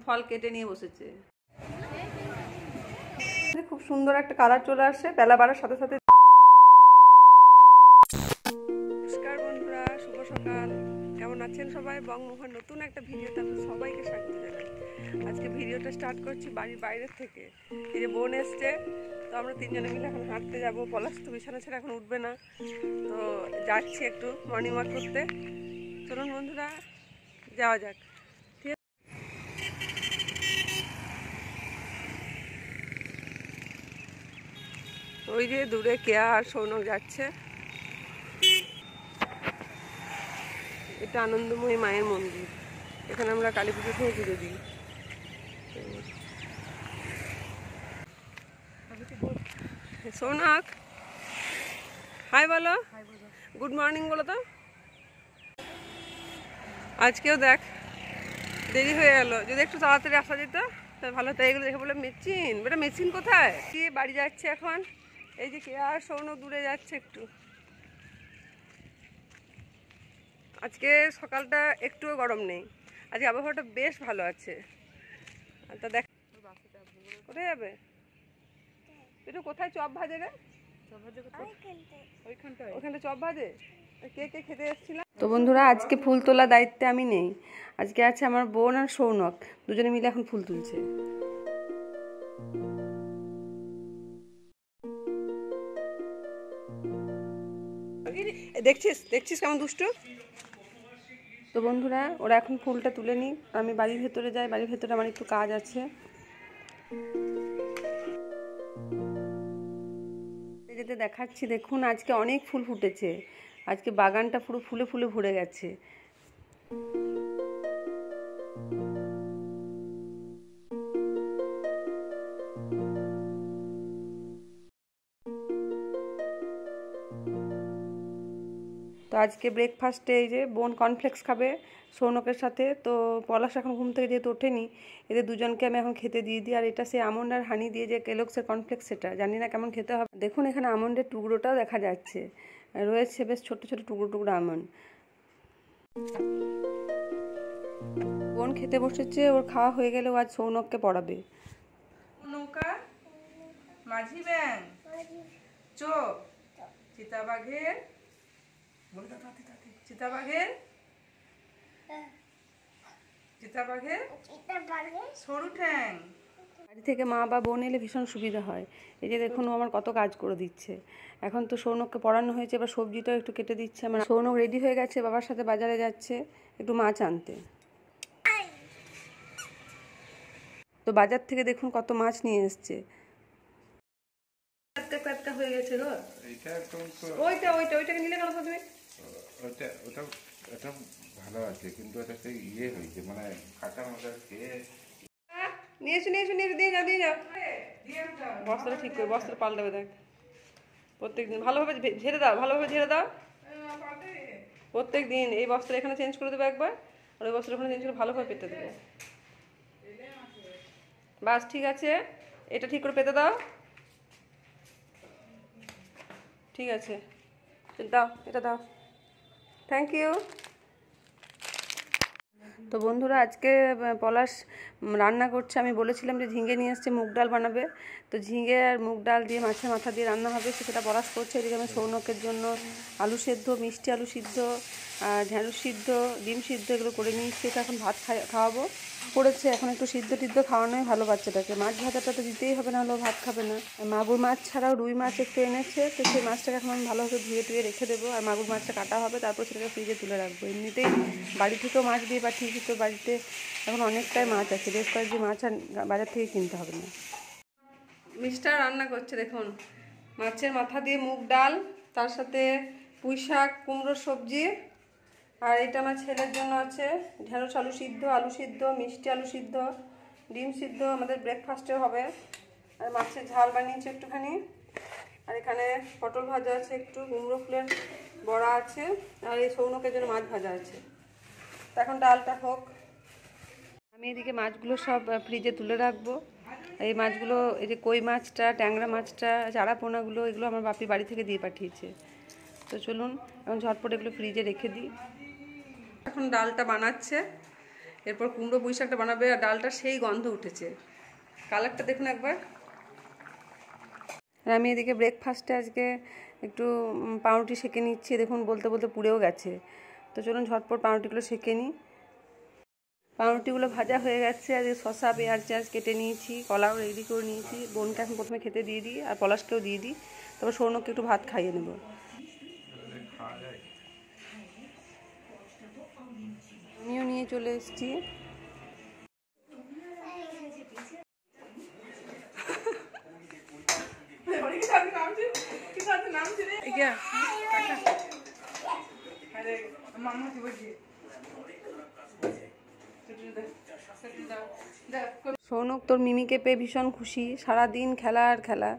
ফল কেটে নিয়ে বসেছে। খুব সুন্দর একটা কালার চলে আসে বেলা বাড়ার সাথে সাথে। নমস্কার বন্ধুরা, শুভ সকাল। কেমন আছেন সবাই? বঙ্গমোহন নতুন একটা ভিডিওতে আপনাদের সবাইকে স্বাগত জানাই। আজকে ভিডিওটা স্টার্ট করছি বাড়ির বাইরের থেকে। এই যে বোন এসছে, তো আমরা তিনজনে মিলে এখন হাঁটতে যাবো। পলাশ তো বিছানা ছেড়ে এখন উঠবে না, তো যাচ্ছি একটু মর্নিং ওয়াক করতে। চলুন বন্ধুরা, যাওয়া যাক। ঠিক আছে, ওই যে দূরে কেয়া আর সৌনক যাচ্ছে। এটা আনন্দময়ী মায়ের মন্দির, এখানে আমরা কালী পুজোর সময় পুজো দিই। সৌনক হাই বলো, গুড মর্নিং বলো তো। আজকেও দেখ দেরি হয়ে গেল, যদি একটু তাড়াতাড়ি আসা যেত তাহলে ভালো হতো। এগুলো দেখে বলে মেচিন, বেটা মেচিন কোথায়? কি বাড়ি যাচ্ছে এখন। এই যে কেয়া আর সৌনক দূরে যাচ্ছে একটু। আজকে সকালটা একটুও গরম নেই, আজকে আবহাওয়াটা বেশ ভালো আছে। তা দেখ কোথায় যাবে? একটু কোথায় চপ ভাজে রে? ওইখানটা চপ ভাজে। কে কে খেতে এসেছিলাম? তো বন্ধুরা, আজকে ফুল তোলার দায়িত্বে আমি নেই, আজকে আছে আমার বোন আর সৌনক, দুজনে মিলে এখন ফুল তুলছে। দেখছিস দেখছিস কেমন দুষ্টু। তো বন্ধুরা, ওরা এখন ফুলটা তুলে নিই, আমি বাড়ির ভেতরে যাই। বাড়ির ভেতরে আমার একটু কাজ আছে। যেতে দেখাচ্ছি, দেখুন আজকে অনেক ফুল ফুটেছে। আজকে বাগানটা পুরো ফুলে ফুলে ভরে গেছে। তো আজকে ব্রেকফাস্টে এই যে বোন কর্নফ্লেক্স খাবে সৌনকের সাথে। তো পলাশ এখন ঘুম থেকে যেহেতু ওঠেনি, এদের দুজনকে আমি এখন খেতে দিয়ে দিই। আর এটা সে আমন্ড আর হানি দিয়ে যে কেলগসের কর্নফ্লেক্স, সেটা জানি না কেমন খেতে হবে। দেখুন এখানে আমন্ডের টুকরোটাও দেখা যাচ্ছে, রয়েছে বেশ ছোট ছোট টুকরো টুকরো আমন্ড। বোন খেতে বসেছে, ওর খাওয়া হয়ে গেলে ও আজ সৌনককে পড়াবে। নৌকা, মাঝি ব্যাং, চোখ, চিতাবাঘের, চিতাবাঘের চিতাবাঘের সরু ঠ্যাং। বাড়ি থেকে মা বা বোন এলে ভীষণ সুবিধা হয়। এই যে দেখুন ও আমার কত কাজ করে দিচ্ছে। এখন তো সৌনককে পড়ানো হয়েছে, এবার সবজিটাও একটু কেটে দিচ্ছে আমার। সৌনক রেডি হয়ে গেছে, বাবার সাথে বাজারে যাচ্ছে একটু মাছ আনতে। তো বাজার থেকে দেখুন কত মাছ নিয়ে এসছে। হয়ে গেছে গো, ওইটা ওইটা ওইটাকে নিলে কেন তুমি? ওটা ওটা এটা ভালো আছে, কিন্তু এটা সেই ইয়ে হয়েছে, মানে কাঁচা মশলা খেয়ে। নিয়ে এসো নিয়ে এসো, নিয়ে দিয়ে যাও দিয়ে যাও। বস্তাটা ঠিক করে, বস্তাটা পাল্টাবে দেখ। প্রত্যেকদিন ভালোভাবে ঝেড়ে দাও, ভালোভাবে ঝেড়ে দাও প্রত্যেক দিন। এই বস্তাটা এখানে চেঞ্জ করে দেবো একবার, আর ওই বস্তাটা ওখানে চেঞ্জ করে ভালোভাবে পেতে দেবো। বাস ঠিক আছে, এটা ঠিক করে পেতে দাও। ঠিক আছে, দাও এটা দাও, থ্যাংক ইউ। তো বন্ধুরা, আজকে পলাশ রান্না করছে। আমি বলেছিলাম যে ঝিঙে নিয়ে এসছে, মুগ ডাল বানাবে। তো ঝিঙে আর মুগ ডাল দিয়ে মাছের মাথা দিয়ে রান্না হবে, সেটা পলাশ করছে। এদিকে আমি সৌনকের জন্য আলু সেদ্ধ, মিষ্টি আলু সিদ্ধ, ঢেঁড়স সিদ্ধ, ডিম সিদ্ধ এগুলো করে নিয়েছি। এটা এখন ভাত খাওয়াবো করেছে। এখন একটু সিদ্ধ টিদ্ধ খাওয়ানোই ভালো বাচ্চাটাকে। মাছ ভাজাটা তো দিতেই হবে, না হলেও ভাত খাবে না। মাগুর মাছ ছাড়াও রুই মাছ একটু এনেছে, তো সেই মাছটাকে এখন আমি ভালোভাবে ধুয়ে টুয়ে রেখে দেবো। আর মাগুর মাছটা কাটা হবে, তারপর সেটাকে ফ্রিজে তুলে রাখবো। এমনিতেই বাড়ি থেকেও মাছ দিয়ে পাঠিয়েছি, তো বাড়িতে এখন অনেকটাই মাছ আছে, বেশ কয়েকদিন মাছ আর বাজার থেকে কিনতে হবে না। মিস্টার রান্না করছে দেখুন, মাছের মাথা দিয়ে মুগ ডাল, তার সাথে পুঁই শাক কুমড়োর সবজি। আর এটা আমার ছেলের জন্য আছে ঢেঁড়স আলু সিদ্ধ, আলু সিদ্ধ, মিষ্টি আলু সিদ্ধ, ডিম সিদ্ধ, আমাদের ব্রেকফাস্টে হবে। আর মাছের ঝাল বানিয়েছি একটুখানি। আর এখানে পটল ভাজা আছে, একটু কুমড়ো ফুলের বড়া আছে, আর এই সৌনকের জন্য মাছ ভাজা আছে। তো এখন ডালটা হোক, আমি এদিকে মাছগুলো সব ফ্রিজে তুলে রাখবো। এই মাছগুলো, এই যে কই মাছটা, ট্যাংরা মাছটা, চারা পোনাগুলো, এগুলো আমার বাপি বাড়ি থেকে দিয়ে পাঠিয়েছে। তো চলুন এখন ঝটপট এগুলো ফ্রিজে রেখে দিই। এখন ডালটা বানাচ্ছে, এরপর কুমড়ো পুঁই শাকটা বানাবে, আর ডালটা সেই গন্ধ উঠেছে, কালারটা দেখুন একবার। আর আমি এদিকে ব্রেকফাস্টে আজকে একটু পাউরুটি সেঁকে নিচ্ছি, দেখুন বলতে বলতে পুড়েও গেছে। তো চলুন ঝটপট পাউরুটিগুলো সেঁকে নিই। পাউরুটিগুলো ভাজা হয়ে গেছে, আর শসা পেঁয়াজ কেটে নিয়েছি, কলাও রেডি করে নিয়েছি। বোনকে এখন প্রথমে খেতে দিয়ে দিই, আর পলাশকেও দিয়ে দিই, তারপর সৌনককে একটু ভাত খাইয়ে নেব। আমিও নিয়ে চলে এসেছি। সৌনক তোর মিমিকে পেয়ে ভীষণ খুশি, সারাদিন খেলা আর খেলা।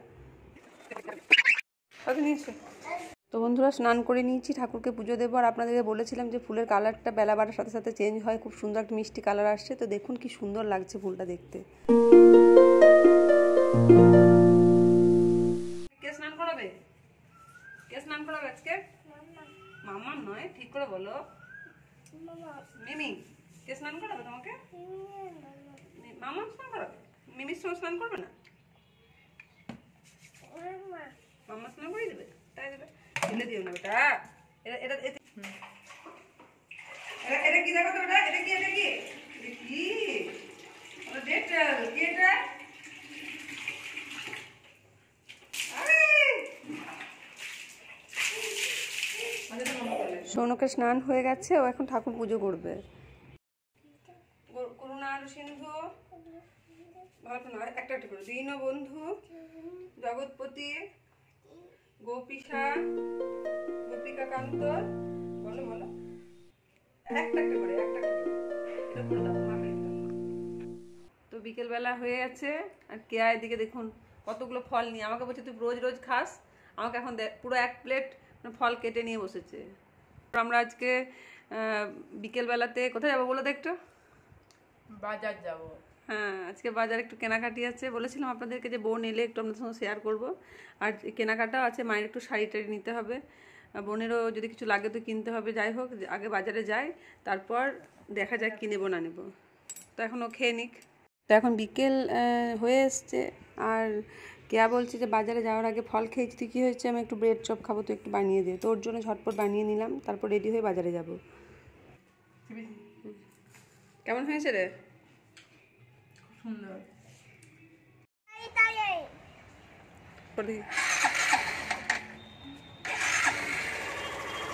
তো বন্ধুরা স্নান করে নিয়েছি, ঠাকুরকে পুজো দেবো। আর আপনাদেরকে বলেছিলাম যে ফুলের কালারটা বেলা বাড়ার সাথে সাথে চেঞ্জ হয়, খুব সুন্দর একটা মিষ্টি কালার আসছে। তো দেখুন কি সুন্দর লাগছে ফুলটা দেখতে। কে স্নান করাবে? কে স্নান করাবে আজকে? মামা নয়, ঠিক করে বলো। মিমি। কে স্নান করাবে তোমাকে? মামা স্নান করাবে? মিমির সঙ্গে স্নান করবে না? মামা স্নান করে দেবে? তাই দেবে, ঢেলে দিও না বেটা। এটা কি দেখো তো বেটা, এটা কি ডেটল, কি এটা? সৌনকের স্নান হয়ে গেছে, ও এখন ঠাকুর পুজো করবে। করুণার সিন্ধু একটা একটা করে দীনবন্ধু জগৎপতি গোপীশা গোপিকা কান্ত, বলো বলো, একটা একটা করে এটা করে দাও। তো বিকেলবেলা হয়ে গেছে, আর কেয়া এদিকে দেখুন কতগুলো ফল নিয়ে আমাকে বলছে তুই রোজ রোজ খাস, আমাকে এখন পুরো 1 প্লেট ফল কেটে নিয়ে বসেছে। আমরা আজকে বিকেলবেলাতে কোথায় যাবো বলো তো একটু? বাজার যাব। হ্যাঁ, আজকে বাজারে একটু কেনাকাটি আছে, বলেছিলাম আপনাদেরকে যে বোন এলে একটু আপনাদের সঙ্গে শেয়ার করবো। আর কেনাকাটাও আছে, মায়ের একটু শাড়ি টাড়ি নিতে হবে, বোনেরও যদি কিছু লাগে তো কিনতে হবে। যাই হোক, আগে বাজারে যাই, তারপর দেখা যাক কি নেবো না নেবো। তো এখন ও খেয়ে নিক। তো এখন বিকেল হয়ে এসছে, আর কেয়া বলছে যে বাজারে যাওয়ার আগে ফল খেয়েছি, তুই কী হয়েছে, আমি একটু ব্রেড চপ খাবো, তো একটু বানিয়ে দে। তো ওর জন্য ঝটপট বানিয়ে নিলাম, তারপর রেডি হয়ে বাজারে যাব। কেমন হয়েছে রে? সুন্দর।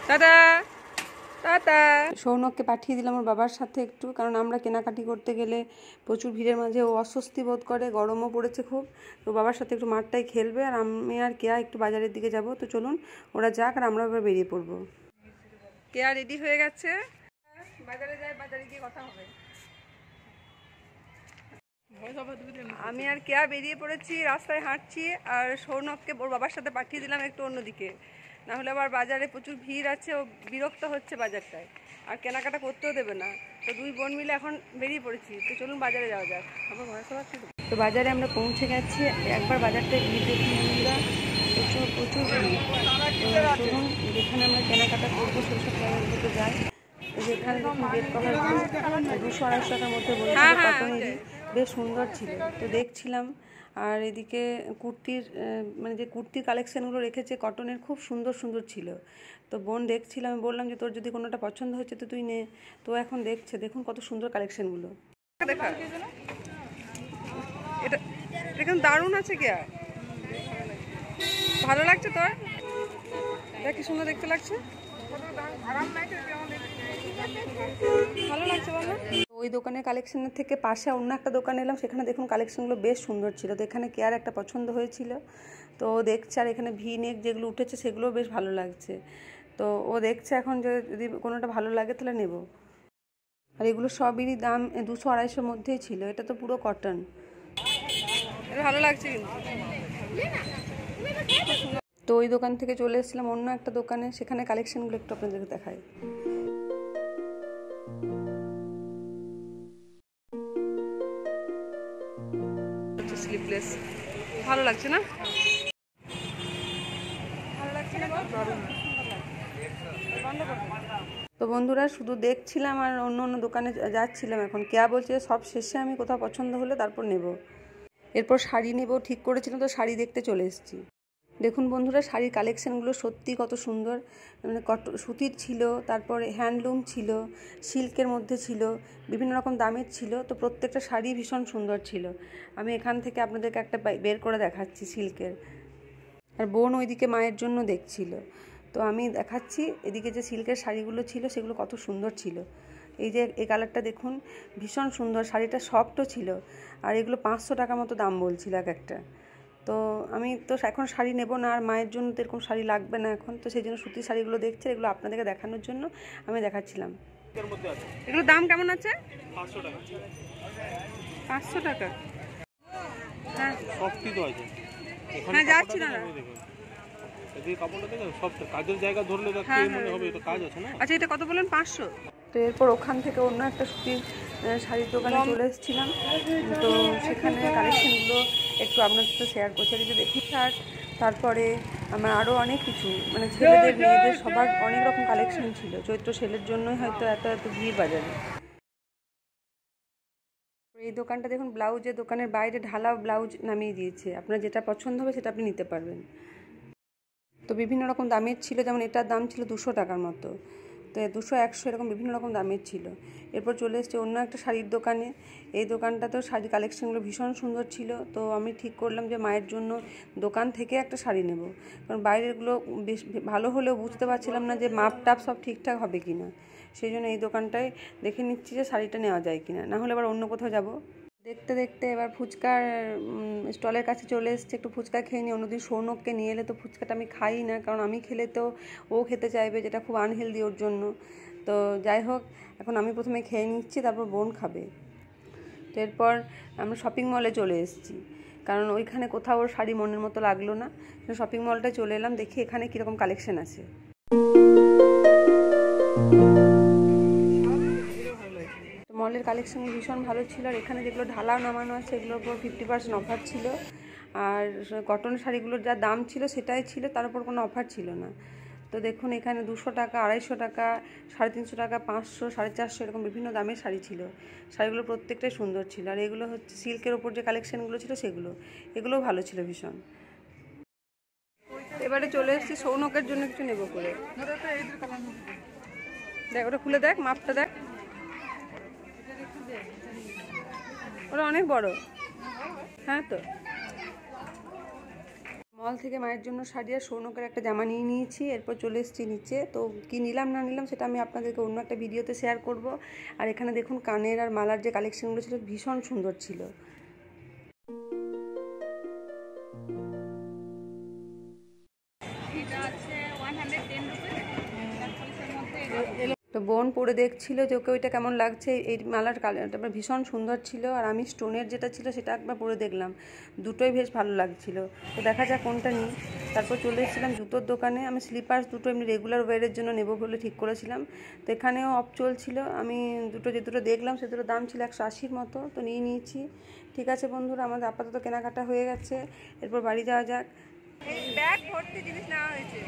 দাদা টাটা। সৌনককে পাঠিয়ে দিলাম ওর বাবার সাথে একটু, কারণ আমরা কেনাকাটি করতে গেলে প্রচুর ভিড়ের মাঝে ও অস্বস্তি বোধ করে, গরমও পড়েছে খুব। তো বাবার সাথে একটু মাঠটাই খেলবে, আর আমি আর কেয়া একটু বাজারের দিকে যাব। তো চলুন ওরা যাক, আর আমরা এবার বেরিয়ে পড়বো। কেয়া রেডি হয়ে গেছে, বাজারে যাই, বাজারে গিয়ে কথা হবে। আমি আর কেয়া বেরিয়ে পড়েছি, রাস্তায় হাঁটছি, আর সৌনককে ওর বাবার সাথে পাঠিয়ে দিলাম একটু অন্যদিকে, না হলে আবার বাজারে প্রচুর ভিড় আছে, ও বিরক্ত হচ্ছে বাজারটায়, আর কেনাকাটা করতেও দেবে না। তো দুই বোন মিলে এখন বেরিয়ে পড়েছি। তো চলুন বাজারে যাওয়া যাক। তো বাজারে আমরা পৌঁছে গেছি, একবার বাজারটায় ভিড় দেখি আমরা, প্রচুর প্রচুর ভিড়। চলুন যেখানে আমরা কেনাকাটা করবো সেসব জায়গাগুলোতে যাই। যেখানে দেখুন বেড কভার 200-250 টাকার মধ্যে বলছিল, কটনেরই, বেশ সুন্দর ছিল। তো দেখছিলাম, আর এদিকে কুর্তির মানে যে কুর্তির কালেকশানগুলো রেখেছে কটনের, খুব সুন্দর সুন্দর ছিল। তো বোন দেখছিলাম, বললাম যে তোর যদি কোনোটা পছন্দ হচ্ছে তো তুই নে। তো এখন দেখছে, দেখুন কত সুন্দর কালেকশানগুলো। দেখা এটা দেখুন দারুণ আছে, কি আর ভালো লাগছে তোর? দেখ কি সুন্দর দেখতে লাগছে, ভালো লাগছে বলো। ওই দোকানের কালেকশনের থেকে পাশে অন্য একটা দোকানে এলাম, সেখানে দেখুন কালেকশনগুলো বেশ সুন্দর ছিল। তো এখানে কেয়ার একটা পছন্দ হয়েছিল, তো ও দেখছে। আর এখানে ভি নেক যেগুলো উঠেছে সেগুলোও বেশ ভালো লাগছে। তো ও দেখছে এখন যে যদি কোনোটা ভালো লাগে তাহলে নেব। আর এগুলো সবেরই দাম 200-250 মধ্যেই ছিল। এটা তো পুরো কটন, এটা ভালো লাগছে কিন্তু। তো ওই দোকান থেকে চলে এসেছিলাম অন্য একটা দোকানে, সেখানে কালেকশনগুলো একটু আপনাদেরকে দেখাই। স্লিপলেস ভালো লাগছে না? ভালো লাগছে না? তো বন্ধুরা শুধু দেখছিলাম আর অন্য অন্য দোকানে যাচ্ছিলাম। এখন কেয়া বলছে সব শেষে আমি কোথাও পছন্দ হলে তারপর নেব। এরপর শাড়ি নেব ঠিক করেছিলাম, তো শাড়ি দেখতে চলে এসেছি। দেখুন বন্ধুরা, শাড়ির কালেকশানগুলো সত্যি কত সুন্দর, মানে সুতির ছিল, তারপরে হ্যান্ডলুম ছিল, সিল্কের মধ্যে ছিল, বিভিন্ন রকম দামের ছিল। তো প্রত্যেকটা শাড়ি ভীষণ সুন্দর ছিল। আমি এখান থেকে আপনাদেরকে একটা বের করে দেখাচ্ছি সিল্কের। আর বোন ওইদিকে মায়ের জন্য দেখছিল, তো আমি দেখাচ্ছি এদিকে যে সিল্কের শাড়িগুলো ছিল সেগুলো কত সুন্দর ছিল। এই যে এই কালারটা দেখুন, ভীষণ সুন্দর, শাড়িটা সফটও ছিল। আর এগুলো 500 টাকা মতো দাম বলছিল এক একটা। তো আমি তো এখন শাড়ি নেব না, আর মায়ের জন্য তো এরকম শাড়ি লাগবে না এখন, তো সেই জন্য সুতির শাড়িগুলো দেখছে, এগুলো আপনাদেরকে দেখানোর জন্য আমি দেখাচ্ছিলাম। এগুলো দাম কেমন আছে? 500 টাকা। 500 টাকা? হ্যাঁ সফটই তো আছে এখানে। হ্যাঁ যাচ্ছি না। এদিকে কাপড়টা দেখো, সব কাজের জায়গা ধরলে দেখতে মনে হবে এটা কাজ আছে না। আচ্ছা, এটা কত বলেন? 500। তো এরপর ওখান থেকে অন্য একটা সুতির শাড়ির দোকানে চলে এসেছিলাম। তো সেখানে কালেকশনগুলো একটু আপনার সাথে শেয়ার করছি। আর দেখি শার্ট, তারপরে আমার আরও অনেক কিছু, মানে ছেলেদের মেয়েদের সবার অনেক রকম কালেকশন ছিল। চৈত্র সেলের জন্যই হয়তো এত এত ভিড় বাজারে। এই দোকানটা দেখুন, ব্লাউজের দোকানের বাইরে ঢালা ব্লাউজ নামিয়ে দিয়েছে। আপনার যেটা পছন্দ হবে সেটা আপনি নিতে পারবেন। তো বিভিন্ন রকম দামের ছিল, যেমন এটার দাম ছিল 200 টাকার মতো, তো 200, 100 এরকম বিভিন্ন রকম দামের ছিল। এরপর চলে এসেছে অন্য একটা শাড়ির দোকানে। এই দোকানটাতেও শাড়ির কালেকশনগুলো ভীষণ সুন্দর ছিল। তো আমি ঠিক করলাম যে মায়ের জন্য দোকান থেকে একটা শাড়ি নেব, কারণ বাইরেরগুলো বেশ ভালো হলেও বুঝতে পারছিলাম না যে মাপ টাপ সব ঠিকঠাক হবে কি না। সেই জন্য এই দোকানটায় দেখে নিচ্ছি যে শাড়িটা নেওয়া যায় কিনা, না হলে আবার অন্য কোথাও যাব। দেখতে দেখতে এবার ফুচকার স্টলের কাছে চলে এসেছে। একটু ফুচকা খেয়ে নিই। অন্যদিন সৌনককে নিয়ে এলে তো ফুচকাটা আমি খাই না, কারণ আমি খেলে তো ও খেতে চাইবে, যেটা খুব আনহেলদি ওর জন্য। তো যাই হোক, এখন আমি প্রথমে খেয়ে নিচ্ছি, তারপর বোন খাবে। তো এরপর আমরা শপিং মলে চলে এসেছি, কারণ ওইখানে কোথাও ওর শাড়ি মনের মতো লাগলো না। শপিং মলটায় চলে এলাম, দেখি এখানে কীরকম কালেকশন আছে। মলের কালেকশন ভীষণ ভালো ছিল। আর এখানে যেগুলো ঢালা নামানো আছে এগুলোর উপর 50% অফার ছিল। আর কটন শাড়িগুলোর যা দাম ছিল সেটাই ছিল, তার উপর কোনো অফার ছিল না। তো দেখুন এখানে 200 টাকা, 250 টাকা, 350 টাকা, 500, 450 এরকম বিভিন্ন দামের শাড়ি ছিল। শাড়িগুলো প্রত্যেকটাই সুন্দর ছিল। আর এগুলো হচ্ছে সিল্কের ওপর যে কালেকশানগুলো ছিল এগুলোও ভালো ছিল ভীষণ। এবারে চলে এসেছি সৌনকের জন্য কিছু নেব করে। দেখ, ওটা খুলে দেখ, মাপটা দেখ, ওটা অনেক বড়। হ্যাঁ, তো মল থেকে মায়ের জন্য শাড়ি আর সৌনকের একটা জামা নিয়ে নিয়েছি। এরপর চলে এসেছি নিচে। তো কি নিলাম না নিলাম সেটা আমি আপনাদেরকে অন্য একটা ভিডিওতে শেয়ার করব। আর এখানে দেখুন কানের আর মালার যে কালেকশনগুলো ছিল ভীষণ সুন্দর ছিল। তো বোন পরে দেখছিল যে ওকে ওইটা কেমন লাগছে। এই মালার কালারটা ভীষণ সুন্দর ছিল। আর আমি স্টোনের যেটা ছিল সেটা একবার পরে দেখলাম, দুটোই বেশ ভালো লাগছিল। তো দেখা যাক কোনটা নিই। তারপর চলে এসেছিলাম জুতোর দোকানে। আমি স্লিপার্স দুটো এমনি রেগুলার ওয়ারের জন্য নেব বলে ঠিক করেছিলাম। তো এখানেও অফ চলছিল। আমি যে দুটো দেখলাম সে দুটোর দাম ছিল 180 মতো, তো নিয়ে নিয়েছি। ঠিক আছে বন্ধুরা, আমাদের আপাতত কেনাকাটা হয়ে গেছে। এরপর বাড়ি যাওয়া যাক। ব্যাগ ভর্তি জিনিস নেওয়া হয়েছে,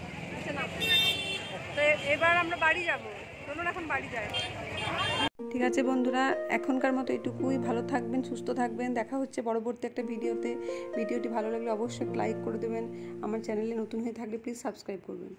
তো এবার আমরা বাড়ি যাবো। চলুন এখন বাড়ি যাই। ঠিক আছে বন্ধুরা, এখনকার মতো এটুকুই। ভালো থাকবেন, সুস্থ থাকবেন। দেখা হচ্ছে পরবর্তী একটা ভিডিওতে। ভিডিওটি ভালো লাগলে অবশ্যই লাইক করে দেবেন। আমার চ্যানেলে নতুন হয়ে থাকলে প্লিজ সাবস্ক্রাইব করবেন।